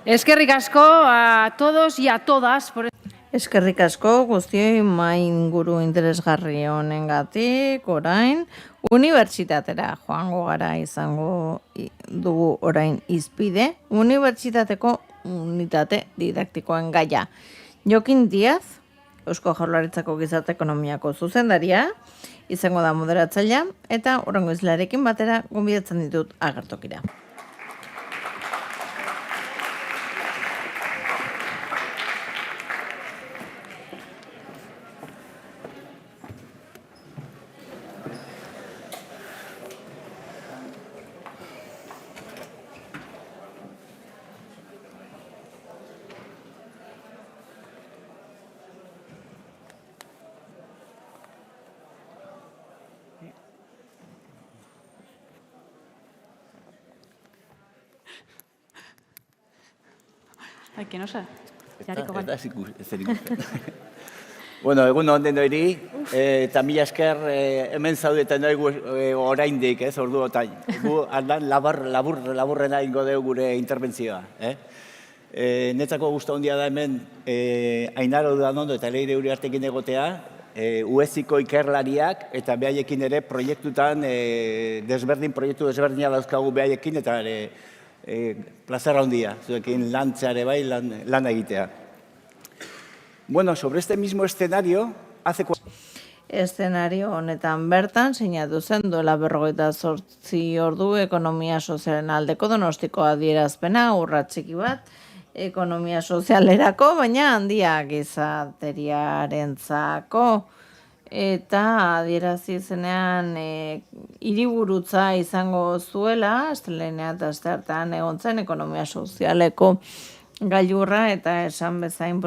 Eskerrik asko a todos y a todas por Eskerrik asko guztioi inguru interesgarri honengatik orain unibertsitatera joango gara izango dugu orain izpide unibertsitateko unitate didaktikoen gaia. Jokin Diaz, Eusko Jaurlaritzako Gizarte Ekonomiako zuzendaria, izango da moderatzailea eta oraingo izlarekin batera gonbidatzen ditut agertokira. Ay, que no sé. Bueno, egun onden doiri, eta mila esker hemen zaudeten dugu oraindik, ez, orduotan. Gu aldan laburrena ingo dugu gure interbentzioa. Netzako guztu handia da hemen Ainaro Dudanondo eta Leire Uriartekin egotea, UESiko ikerlariak eta behaiekin ere proiektu desberdina dauzkagu behaiekin eta plazera handia, zuekin lantzeare bai lan egitea. Bueno, sobre este mismo escenario, Eszenario honetan bertan sinatu zen duela 48 ordu ekonomia sozialen aldeko Donostiko adierazpena urratxiki bat ekonomia sozialerako, baina handia gizateriarentzako. Eta adierazi zenean hiriburutza izango zuela, astelehenea eta asteartean egon zen ekonomia sozialeko gailurra eta esan bezain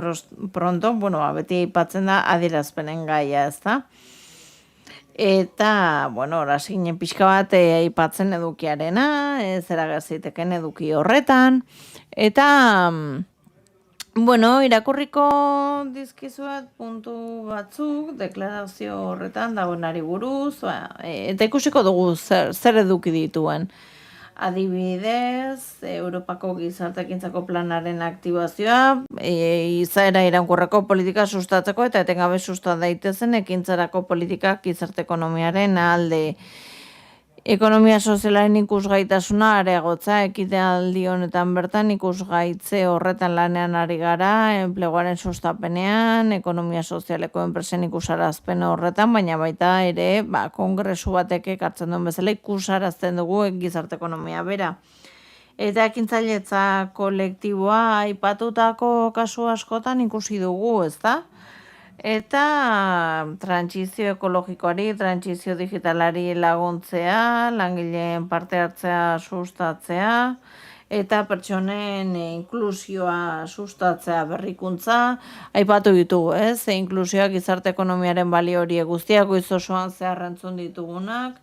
pronto, beti aipatzen da adierazpenen gaia, ezta? Eta, horazinen pixka bat aipatzen edukiarena, zera gaziteken eduki horretan, eta irakurriko dizkizuet puntu batzuk, deklarazio horretan dagoenari buruz, eta ikusiko dugu zer eduki dituen. Adibidez, Europako Gizarteekintzako Planaren aktibazioa, izaera iraunkorreko politika sustatzeko eta etengabe sustat daitezen ekintzarako politikak gizarte ekonomiaren alde. Ekonomia sozialaren ikusgaitasuna areagotza, ekitaldi honetan bertan ikusgaitze horretan lanean ari gara, enpleguaren sustapenean, ekonomia sozialeko enpresen ikusarazpen horretan, baina baita ere, kongresu batek ekartzen duen bezala ikusarazten dugu gizarte ekonomia bera. Eta ekintzailetza kolektiboa aipatutako kasu askotan ikusi dugu, ezta? Eta trantsizio ekologikoari, trantsizio digitalari laguntzea, langileen parte hartzea sustatzea, eta pertsonen inklusioa sustatzea berrikuntza, aipatu ditugu, ez? Inklusioak gizarte ekonomiaren balio horiek guztiak goiz osoan zehar entzun ditugunak,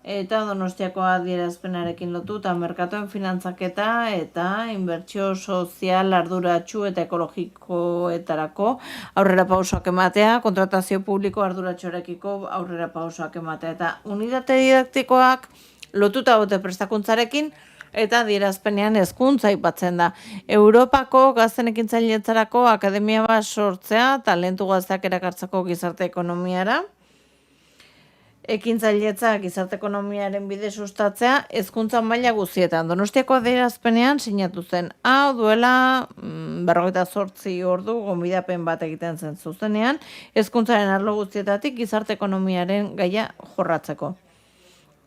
eta Donostiako adierazpenarekin lotuta merkatuen finantzaketa eta inbertsio sozial arduratsu eta ekologikoetarako aurrera pausoak ematea, kontratazio publiko arduratsuarekiko aurrera pausoak ematea eta unitate didaktikoak lotuta bote prestakuntzarekin eta adierazpenean hezkuntza aipatzen da. Europako gazten ekintzailetzarako akademia bat sortzea, talentu gazteak erakartzeko gizarte ekonomiara, ekintzailetza gizarte ekonomiaren bide sustatzea hezkuntza maila guztietan. Donostiako adierazpenean sinatu zen. Hau duela 48 ordu gonbidapen bat egiten zen zuzenean, hezkuntzaren arlo guztietatik gizarte ekonomiaren gaia jorratzeko.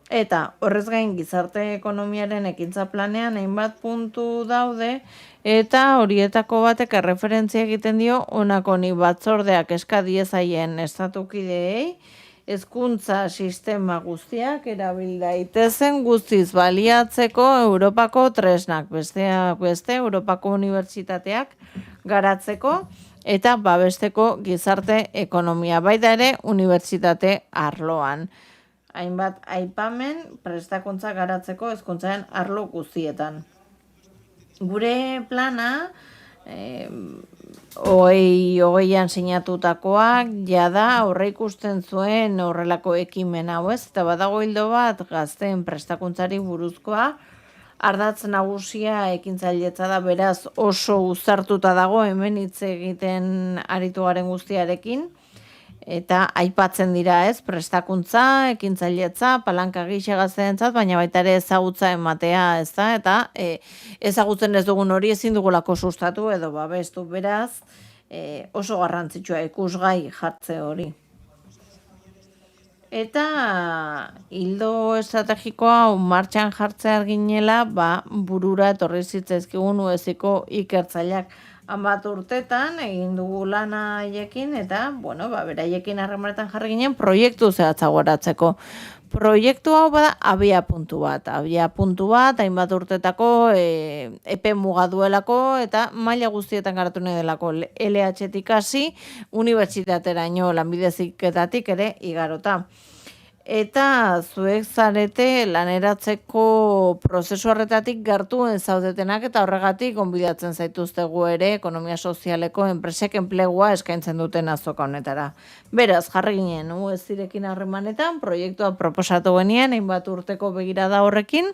Eta horrez gain gizarte ekonomiaren ekintza planean hainbat puntu daude eta horietako batek erreferentzia egiten dio honako ni batzordeak eska diezaien estatukideei hezkuntza sistema guztiak erabil daitezen guztiz baliatzeko Europako tresnak, beste Europako unibertsitateak garatzeko eta babesteko gizarte ekonomia, baita ere unibertsitate arloan. Hainbat aipamen prestakuntza garatzeko hezkuntzaren arlo guztietan. Gure plana hogeian sinatutakoak jada aurre ikusten zuen horrelako ekimen hau, ez? Eta badago hildo bat gazteen prestakuntzari buruzkoa, ardatz nagusia ekintzailetza da, beraz oso uztartuta dago hemen hitz egiten aritu garen guztiarekin. Eta aipatzen dira, ez, prestakuntza, ekintzailetza, palanka gisa gazteentzat, baina baita ere ezagutza ematea, ez da, eta ezagutzen ez dugun hori ezin dugulako sustatu edo babestu, beraz, oso garrantzitsua ikusgai jartze hori. Eta hildo estrategikoa martxan jartzea ginela, burura etorri zitzaizkigun UESiko ikertzaileak. 10 urtetan egin dugu lana haiekin eta, beraiekin harremanetan jarri ginen proiektu zehatza goratzeko. Proiektu hau bada abiapuntu bat, hainbat urtetako epe muga duelako eta maila guztietan garatu nahi delako LH-tik hasi, unibertsitateraino lanbide heziketatik ere igarota. Eta zuek zarete laneratzeko prozesu horretatik gertuen zaudetenak eta horregatik gonbidatzen zaituztegu ere ekonomia sozialeko enpresek enplegua eskaintzen duten azoka honetara. Beraz, jarri ginen UESirekin harremanetan, proiektua proposatu genien, hainbat urteko begirada horrekin,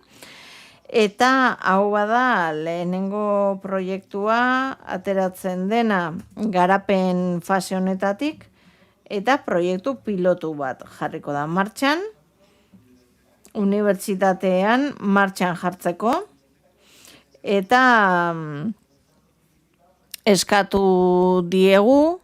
eta hau bada lehenengo proiektua ateratzen dena garapen fase honetatik, eta proiektu pilotu bat jarriko da martxan, unibertsitatean martxan jartzeko, eta eskatu diegu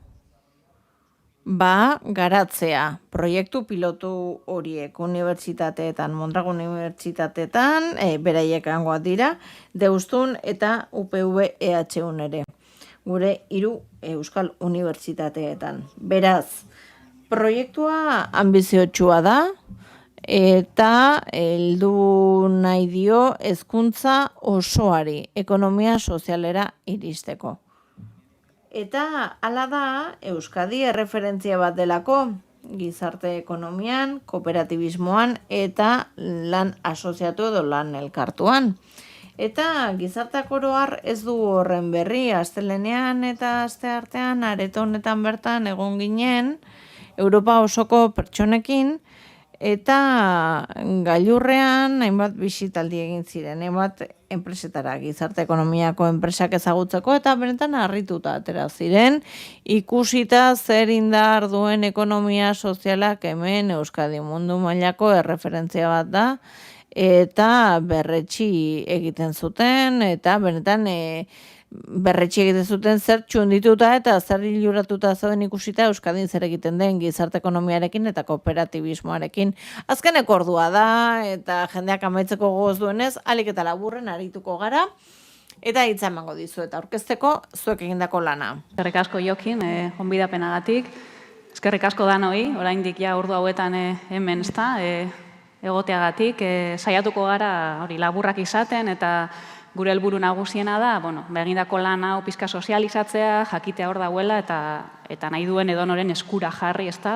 garatzea proiektu pilotu horiek unibertsitateetan, Mondragon unibertsitateetan, beraiek hangoak dira, Deustun eta UPV EHUn ere, gure 3 euskal unibertsitateetan. Beraz, proiektua ambiziotsua da eta heldu nahi dio hezkuntza osoari, ekonomia sozialera iristeko. Eta hala da Euskadi erreferentzia bat delako gizarte ekonomian, kooperatibismoan eta lan asoziatu edo lan elkartuan. Eta gizarteak oro har ez du horren berri, astelenean eta asteartean areto honetan bertan egon ginen Europa osoko pertsonekin eta gailurrean hainbat bisitaldi egin ziren, hainbat enpresetara, gizarte ekonomiako enpresak ezagutzeko eta benetan harrituta atera ziren, ikusita zer indar duen ekonomia sozialak hemen Euskadi mundu mailako erreferentzia bat da, eta berretsi egiten zuten, eta benetan berretsi egiten zuten zer txundituta eta zer hiluratuta zauden ikusita Euskadin zer egiten den gizarte ekonomiarekin eta kooperatibismoarekin. Azkeneko ordua da, eta jendeak amaitzeko gogoz duenez, ahalik eta laburren arituko gara, eta hitza emango dizu eta aurkezteko zuek egindako lana. Eskerrik asko Jokin, gonbidapenagatik. Eskerrik asko danoi, oraindik ja ordu hauetan hemen ezta, egoteagatik, saiatuko gara hori laburrak izaten eta gure helburu nagusiena da, egindako lan hau pizka sozializatzea, jakitea hor dauela eta nahi duen edonoren eskura jarri, ezta,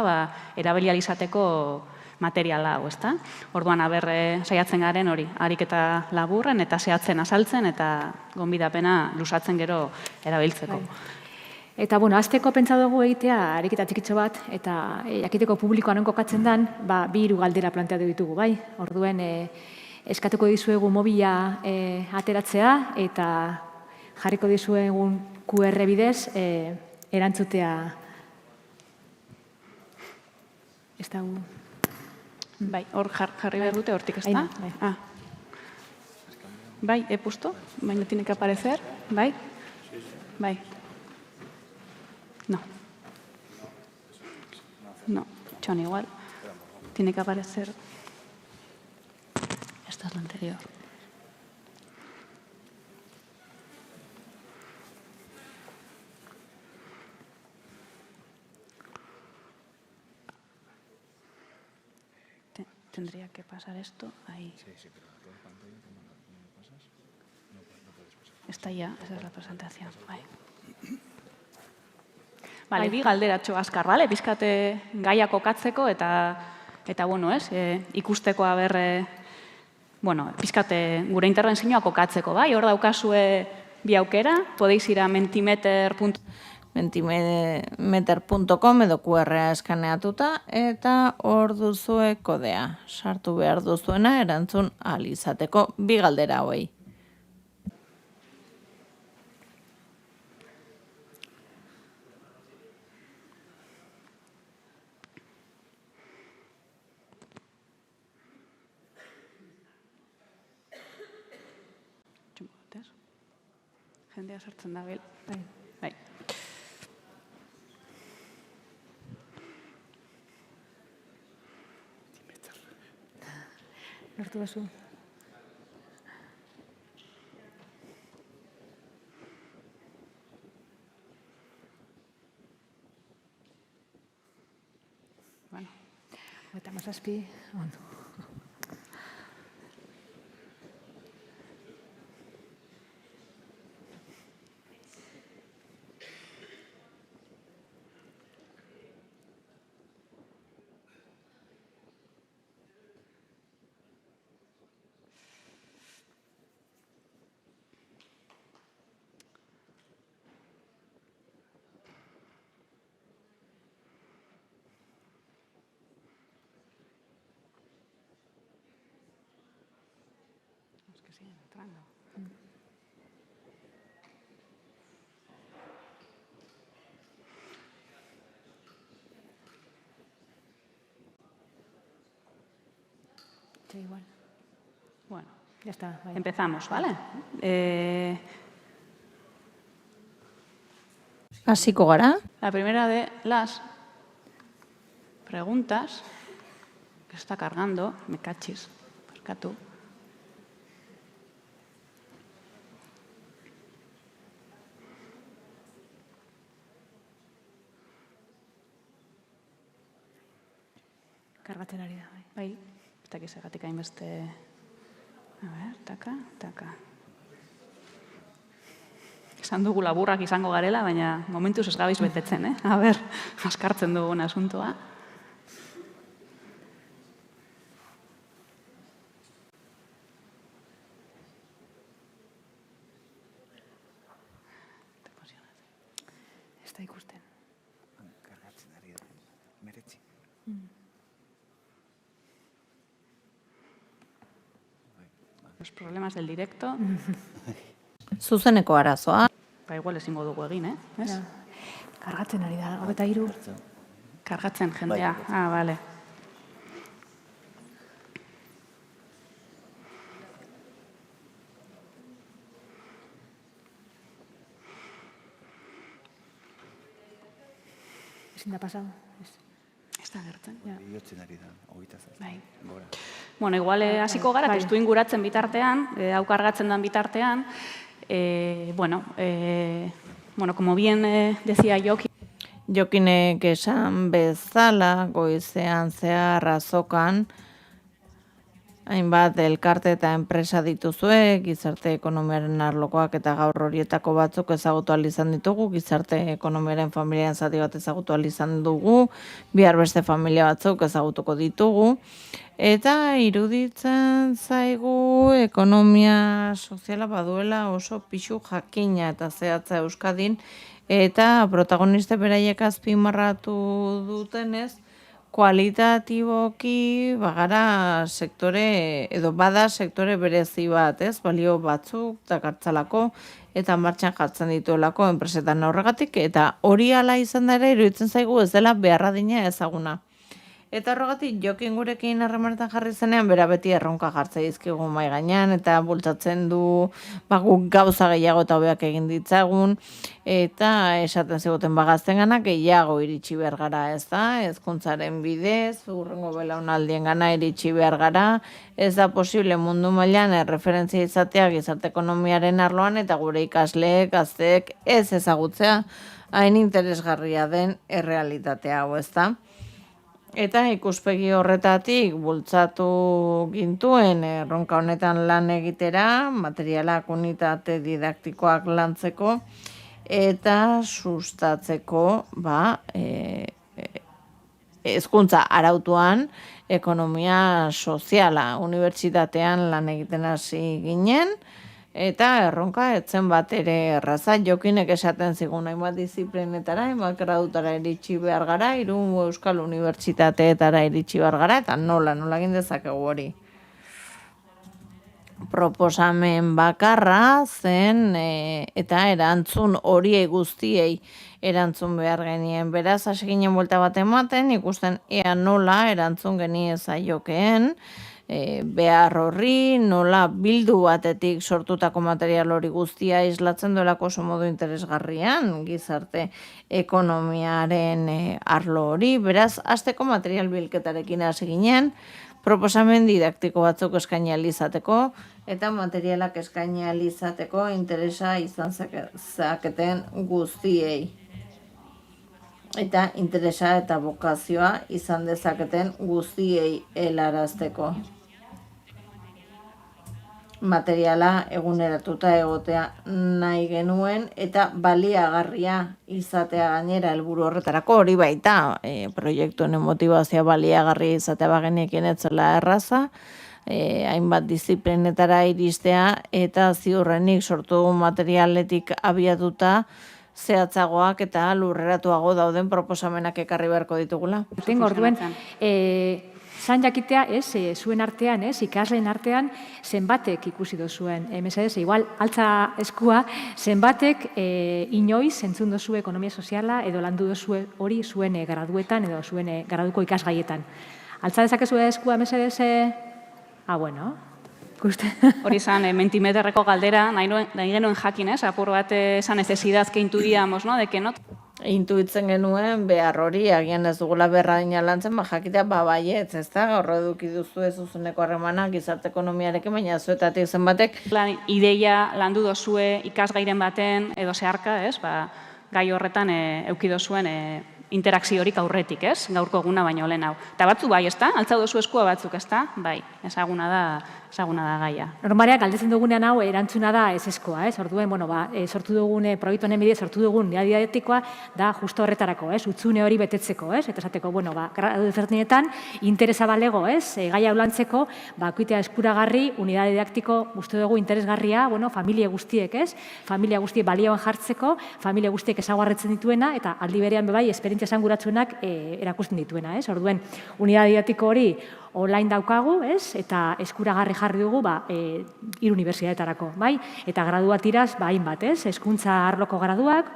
erabili ahal izateko materiala hau, ezta. Orduan saiatzen garen hori, harik eta laburren eta zehatzen azaltzen eta gonbidapena luzatzen gero erabiltzeko. Eta, azteko pentsa dugu egitea, ariketa txikitxo bat, eta jakiteko publikoan non kokatzen den, 2 galdera planteatu ditugu, bai? Orduen, eskatuko dizuegu mobila ateratzea, eta jarriko dizuegun QR bidez erantzutea. Ez da gu... Bai, hor jarri behar dute hortik, ez da? Bai, he puesto, baina tiene que aparecer, bai? Bai. No, son igual. Tiene que aparecer. Esta es la anterior. Tendría que pasar esto ahí. Sí, pero en toda pantalla, como no pasas, no puedes pasar. Está ya, esa es la presentación. Bai. Bale, bi galderatxo azkar, bale? Bizkate gaia kokatzeko eta ikusteko bizkate gure intervenzioa kokatzeko, bai? Hor daukazue bi aukera, podeiz ir a mentimeter. mentimeter.com edo QR-a eskaneatuta, eta hor duzue kodea. Sartu behar duzuena erantzun ahal izateko 2 galdera hauei. Jendea sartzen da, bil. Bai. Lortu bazu. Bueno, 37, ondo. es que siguen entrando. Sí, igual. Bueno, Ya está. Vaya. empezamos, ¿vale? Hasiko gara? La primera de las preguntas que está cargando, me cachis, percatu. Kargatzen ari da. Bai. Bai, ez dakiz egatik hainbeste... A ber, taka, taka. Esan dugu laburrak izango garela, baina momentuz ez gabiz betetzen, eh? A ber, askartzen dugun asuntoa. Ez da ikusten. Kargatzen ari da, meretzi. Los problemas del directo, Zuzeneko arazoa. ba igual ezingo dugu egin, eh? Ez? Ja. Kargatzen ari da. 23. Kargatzen jendea. Ah, vale. Ezin da pasau. Ez da gertzen. Iotzen ari da, 27. Bai. Gora. Bueno, igual hasiko gara, Bai. testu inguratzen bitartean, hau kargatzen den bitartean, bueno, como bien decía Joki, Jokinek esan bezala, goizean zehar azokan, hainbat elkarte eta enpresa dituzue, gizarte ekonomiaren arlokoak eta gaur horietako batzuk ezagutu ahal izan ditugu, gizarte ekonomiaren familiaren zati bat ezagutu ahal izan dugu, bihar beste familia batzuk ezagutuko ditugu, eta iruditzen zaigu ekonomia soziala baduela oso pixu jakina eta zehatza Euskadin, eta protagoniste beraiek azpimarratu dutenez, kualitatiboki bagara sektore, edo bada sektore berezi bat, ez? Balio batzuk dakartzalako eta martxan jartzen dituelako enpresetan horregatik, eta hori hala izan da ere iruditzen zaigu ez dela beharradina ezaguna. Eta horregatik Jokin gurekin harremanetan jarri zenean, bera beti erronka jartzen dizkigu mahai gainean, eta bultzatzen du guk gauza gehiago eta hobeak egin ditzagun, eta esaten ziguten gaztengana gehiago iritsi behar gara, ez da? Hezkuntzaren bidez, hurrengo belaunaldien gana iritsi behar gara, ez da posible mundu mailan erreferentzia izatea gizarte ekonomiaren arloan, eta gure ikasleek, gazteek ez ezagutzea hain interesgarria den errealitatea hau, ez da? Eta ikuspegi horretatik bultzatu gintuen erronka honetan lan egitera, materialak unitate didaktikoak lantzeko eta sustatzeko hezkuntza arautuan ekonomia soziala. Unibertsitatean lan egiten hasi ginen, Eta erronka etzen bat ere erraza, Jokinek esaten zigun hainbat disiplinetara, hainbat gradutara iritsi behar gara, 3 Euskal Unibertsitateetara iritsi behar gara, eta nola egin dezakegu hori. Proposamen bakarra zen eta erantzun horiei guztiei erantzun behar genien. Beraz, hasi ginen buelta bat ematen, ikusten ea nola erantzun genie zaiokeen, behar horri, nola bildu batetik sortutako material hori guztia islatzen duelako oso modu interesgarrian gizarte ekonomiaren arlo hori. Beraz, hasteko material bilketarekin hasi ginen, proposamen didaktiko batzuk eskaini ahal izateko eta materialak eskaini ahal izateko interesa izan zaketen guztiei. Eta interesa eta bokazioa izan dezaketen guztiei helarazteko. Materiala eguneratuta egotea nahi genuen eta baliagarria izatea gainera helburu horretarako hori baita. Proiektu honen motivazioa baliagarria izatea bagenekin etzela erraza, hainbat disiplinetara iristea eta ziurrenik sortu dugun materialetik abiatuta zehatzagoak eta lurreratuago dauden proposamenak ekarri beharko ditugula. Tengo orduen, zan jakitea, zuen artean, ikasleen artean, zenbatek ikusi dozuen, mesedez, igual, altza eskua, zenbatek inoiz entzun dozu ekonomia soziala edo landu dozu hori zuen graduetan edo zuen graduko ikasgaietan. Altza dezakezu eskua, mesedez, bueno, hori izan, mentimeterreko galdera, nahi genuen jakin, apur bat esa necesidad que intuíamos, ¿no? De que no... Intuitzen genuen behar hori, agian ez dugula berraina lantzen, jakitea baietz, ez da, gaur eduki duzu ez zuzeneko harremanak gizarte ekonomiarekin, baina zuetatik zenbatek. Ideia landu dozue ikasgairen baten edo zeharka, ez, gai horretan euki dozuen interakziorik aurretik, ez, gaurko eguna baino lehen hau. Eta batzu bai, ez da, altza dozu eskua batzuk, ez da, bai, ezaguna da gaia. Normalean, galdetzen dugunean hau, erantzuna da ez eskoa, ez? Orduen, sortu dugun, proiektu honen bidez, sortu dugun didaktikoa da justo horretarako, ez? Utzune hori betetzeko, ez? Eta esateko, gradu ezberdinetan, interesa balego, ez? Gaia ulantzeko, bakoitea eskuragarri, unidade didaktiko, uste dugu interesgarria, familia guztiek, ez? Familia guztiek balioan jartzeko, familia guztiek ezaguarretzen dituena, eta aldi berean bebai, esperientzia esanguratsuenak erakusten dituena, ez? Orduen, unidade didaktiko hori online daukagu, ez? Eta eskuragarri jarri dugu 3 unibertsitateetarako, bai? Eta gradua tiraz, hainbat, ez? Hezkuntza arloko graduak,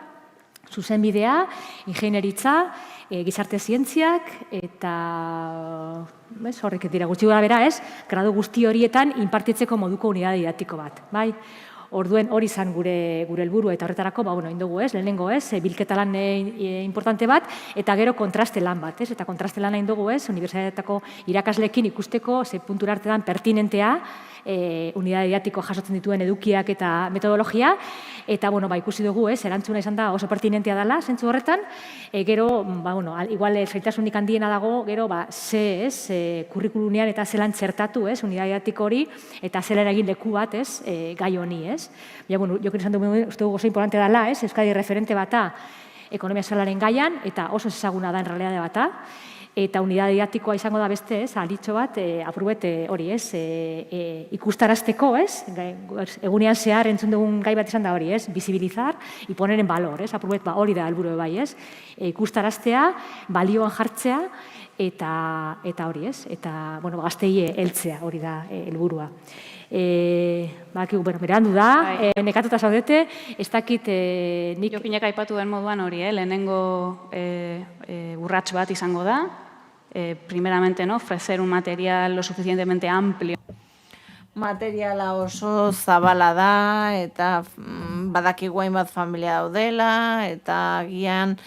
zuzenbidea, ingeniaritza, gizarte zientziak eta horrek dira gutxi gara bera, ez? Gradu guzti horietan inpartitzeko moduko unidade didaktiko bat, bai? Orduen hori izan gure helburu eta horretarako, indugu, ez? Lehenengo, ez? Bilketa lan importante bat eta gero kontraste lan bat, ez? Eta kontraste lan nahi dugu, ez? Unibertsitateetako irakasleekin ikusteko ze puntura arte dan pertinentea unidade didaktiko jasotzen dituen edukiak eta metodologia, eta, ikusi dugu, ez? Erantzuna izan da oso pertinentea dela, zentzu horretan, gero, igual zailtasunik handiena dago, gero, ze, ez? Kurrikulunean eta zelan txertatu, ez? Unidade didaktiko hori, eta zelan egin leku bat, ez? Gai honi, ez? Jokien esan dugu, uste dugu oso importante dela, ez? Euskadi referente bata ekonomia sozialaren gaian, eta oso ezaguna da en realitate bata, eta unidade didaktikoa izango da beste, ez? Alitxo bat, apurbet hori, ez? Ikustarazteko, ez? Egunean zehar entzun dugun gai bat izan da hori, ez? Visibilizar y poner en valor, ez? Apurbet hori da helburu bai, ez? Ikustaraztea, balioan jartzea, eta hori, ez? Eta, gaztei heltzea hori da helburua. Berandu da, nekatuta zaudete, ez dakit nik... Jokinek aipatu den moduan hori, lehenengo urrats bat izango da, primeramente, ofrecer un material lo suficientemente amplio. Materiala oso zabala da, eta badakigu hainbat familia daudela, eta agian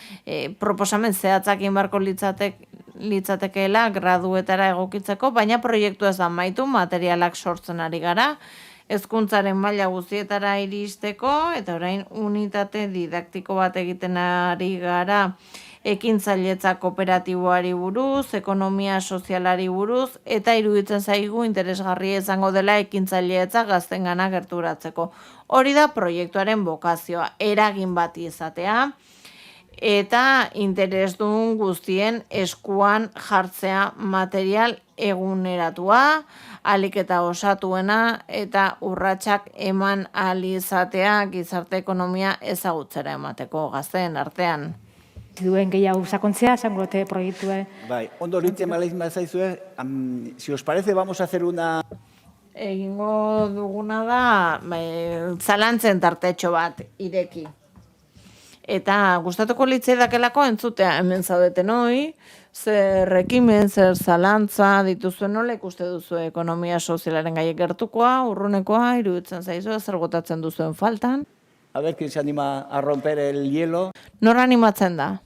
proposamen zehatzakin barko litzatekeela graduetara egokitzeko, baina proiektu ez da amaitu, materialak sortzen ari gara, hezkuntzaren maila guztietara iristeko, eta orain unitate didaktiko bat egiten ari gara, ekintzailetza kooperatiboari buruz, ekonomia sozialari buruz, eta iruditzen zaigu interesgarria izango dela ekintzailetza gaztengana gerturatzeko. Hori da proiektuaren bokazioa, eragin bat izatea, eta interesdun guztien eskuan jartzea material eguneratua, ahalik eta osatuena eta urratsak eman ahal izatea gizarte ekonomia ezagutzera emateko gazteen artean. Duen gehiago sakontzea, esango dute proiektue. Bai, ondo lintzen malaiz mazaizue, si os parece vamos a hacer una... Egingo duguna da, zalantzen tartetxo bat ireki. Eta gustatuko litzaidakelako entzutea hemen zaudeten hoi, zer ekimen, zer zalantza dituzuen nola ikuste duzu ekonomia sozialaren gaiek gertukoa, urrunekoa, iruditzen zaizu, zer gotatzen duzuen faltan. A ver quién se anima a romper el hielo. Nor animatzen da?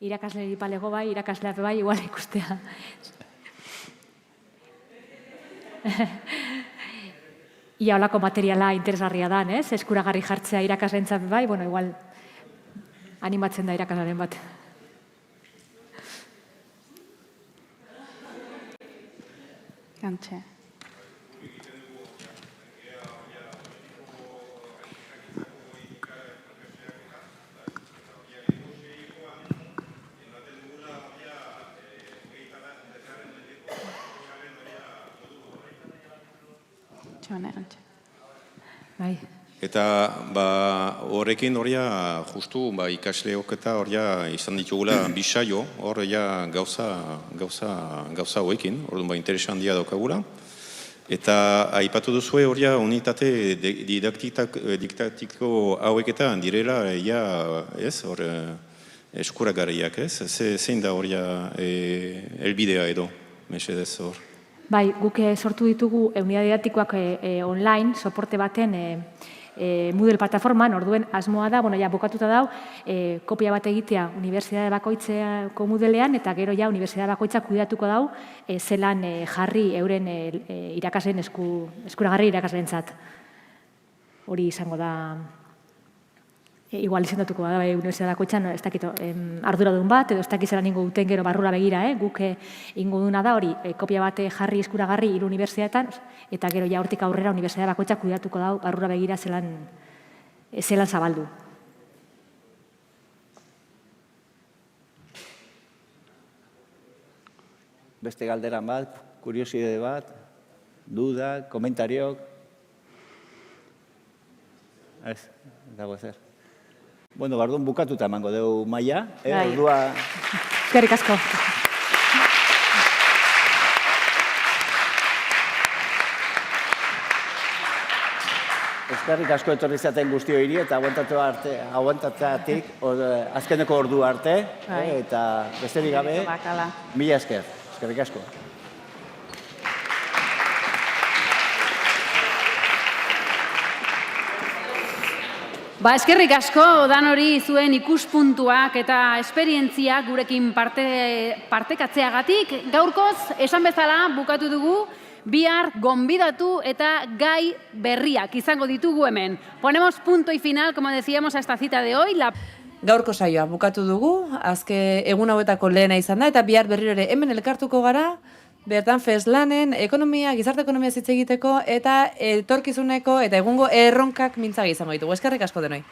Irakasle palego bai, irakasleak bai, igual ikustea. Ia holako materiala interesgarria da, ez? Eskuragarri jartzea irakaslentzat bai, bueno, igual animatzen da irakaslaren bat. Gantxe. Gantxe. Bai. Eta horrekin justu ikasleok eta izan ditugula bisaio, hor gauza hoekin, orduan interesan handia daukagula. Eta aipatu duzue unitate didaktiko hauek eta direla eskuragarriak, ez? Zein da helbidea edo, mesedez hor? Bai, guk sortu ditugu unidade didaktikoak online, soporte baten Moodle plataforman, orduen asmoa da, bukatuta dau, kopia bat egitea unibertsitate bakoitzeko Moodlean, eta gero unibertsitate bakoitzak kudeatuko dau, zelan jarri euren irakasleen eskuragarri irakasleentzat. Hori izango da, igual izendatuko da, unibertsitate bakoitzan, ez dakit arduradun bat, edo ez dakit zelan ingo duten gero barrura begira, guk ingo duna da hori, kopia bat jarri eskuragarri hiru unibertsitateetan, eta gero hortik aurrera unibertsitate bakoitzak kudeatuko da barrura begira zelan zabaldu. Beste galderan bat, kuriosidade bat, duda, komentariok. Ez, dago ezer. Bueno, bardun bukatuta emango dugu maila. Ordua... Eskerrik asko. Eskerrik asko etorri zaten guztio hiri eta aguantatzeatik azkeneko ordu arte. Eta besterik gabe, mila esker. Eskerrik asko. Eskerrik asko dan hori zuen ikuspuntuak eta esperientziak gurekin partekatzeagatik. Gaurkoz, esan bezala bukatu dugu, bihar gonbidatu eta gai berriak izango ditugu hemen. Ponemos punto y final, como decíamos, a esta cita de hoy. Gaurko saioa bukatu dugu, azke egun hauetako lehena izan da, eta bihar berriro ere hemen elkartuko gara, bertan FESLANen gizarte ekonomia hitz egiteko eta etorkizuneko eta egungo erronkak mintzagi izango ditugu. Eskerrik asko denoi.